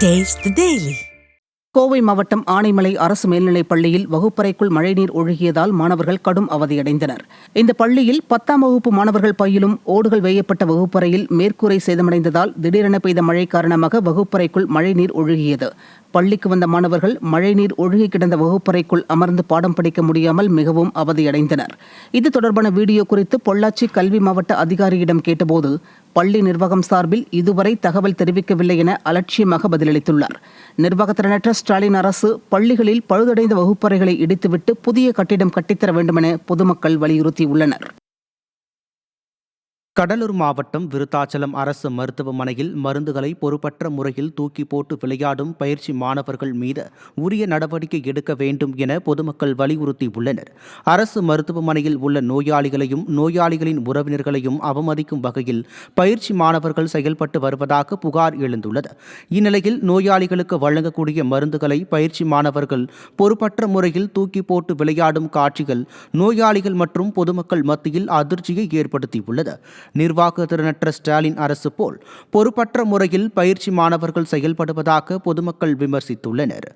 Taste the Daily. Kovai மாவட்டம் ஆனைமலை அரசு மேல்நிலைப் பள்ளியில் வகுப்பறைக்குள் மழைநீர் ஒழுகியதால் மாணவர்கள் கடும் அவதியடைந்தனர். இந்த பள்ளியில் 10ஆம் வகுப்பு மாணவர்கள் பயிலும் ஓடுகள் வேயப்பட்ட வகுப்பறையில் மேற்கூரை சேதமடைந்ததால் திடீரென பெய்த மழை காரணமாக வகுப்பறைக்குள் மழைநீர் ஒழுகியது. பள்ளிக்கு வந்த மாணவர்கள் மழைநீர் ஒழுகி கிடந்த வகுப்பறைக்குள் அமர்ந்து பாடம் படிக்க முடியாமல் மிகவும் அவதியடைந்தனர். இது தொடர்பான வீடியோ குறித்து பொள்ளாச்சி கல்வி மாவட்ட அதிகாரியிடம் கேட்டபோது பள்ளி நிர்வாகம் சார்பில் இதுவரை தகவல் தெரிவிக்கவில்லை என அலட்சியமாக பதிலளித்துள்ளார். நிர்வாகத்திறனற்ற ஸ்டாலின் அரசு பள்ளிகளில் பழுதடைந்த வகுப்பறைகளை இடித்துவிட்டு புதிய கட்டிடம் கட்டித்தர வேண்டுமென பொதுமக்கள் வலியுறுத்தியுள்ளனர். கடலூர் மாவட்டம் விருத்தாச்சலம் அரசு மருத்துவமனையில் மருந்துகளை பொறுப்பற்ற முறையில் தூக்கி போட்டு விளையாடும் பயிற்சி மாணவர்கள் மீது உரிய நடவடிக்கை எடுக்க வேண்டும் என பொதுமக்கள் வலியுறுத்தியுள்ளனர். அரசு மருத்துவமனையில் உள்ள நோயாளிகளையும் நோயாளிகளின் உறவினர்களையும் அவமதிக்கும் வகையில் பயிற்சி மாணவர்கள் செயல்பட்டு வருவதாக புகார் எழுந்துள்ளது. இந்நிலையில் நோயாளிகளுக்கு வழங்கக்கூடிய மருந்துகளை பயிற்சி மாணவர்கள் பொறுப்பற்ற முறையில் தூக்கி போட்டு விளையாடும் காட்சிகள் நோயாளிகள் மற்றும் பொதுமக்கள் மத்தியில் அதிர்ச்சியை ஏற்படுத்தியுள்ளது. நிர்வாக திறனற்ற ஸ்டாலின் அரசு போல் பொறுப்பற்ற முறையில் பயிற்சி மாணவர்கள் செயல்படுவதாக பொதுமக்கள் விமர்சித்துள்ளனர்.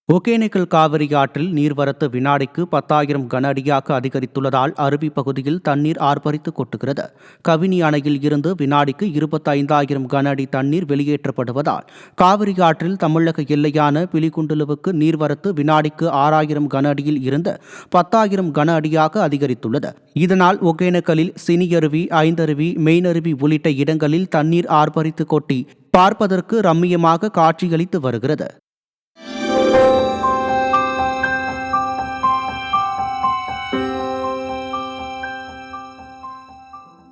ஒகேனக்கல் காவிரி ஆற்றில் நீர்வரத்து வினாடிக்கு 10,000 கன அடியாக அதிகரித்துள்ளதால் அருவி பகுதியில் தண்ணீர் ஆர்ப்பரித்து கொட்டுகிறது. கபினி அணையில் இருந்து வினாடிக்கு 25,000 கன அடி தண்ணீர் வெளியேற்றப்படுவதால் காவிரி ஆற்றில் தமிழக எல்லையான பிலிகுண்டுலுவுக்கு நீர்வரத்து வினாடிக்கு 6,000 கன அடியில் இருந்து 10,000 கன அடியாக அதிகரித்துள்ளது. இதனால் ஒகேனக்கலில் சினியருவி, ஐந்தருவி, மெயினருவி உள்ளிட்ட இடங்களில் தண்ணீர் ஆர்ப்பரித்து கொட்டி பார்ப்பதற்கு ரம்மியமாக காட்சியளித்து வருகிறது.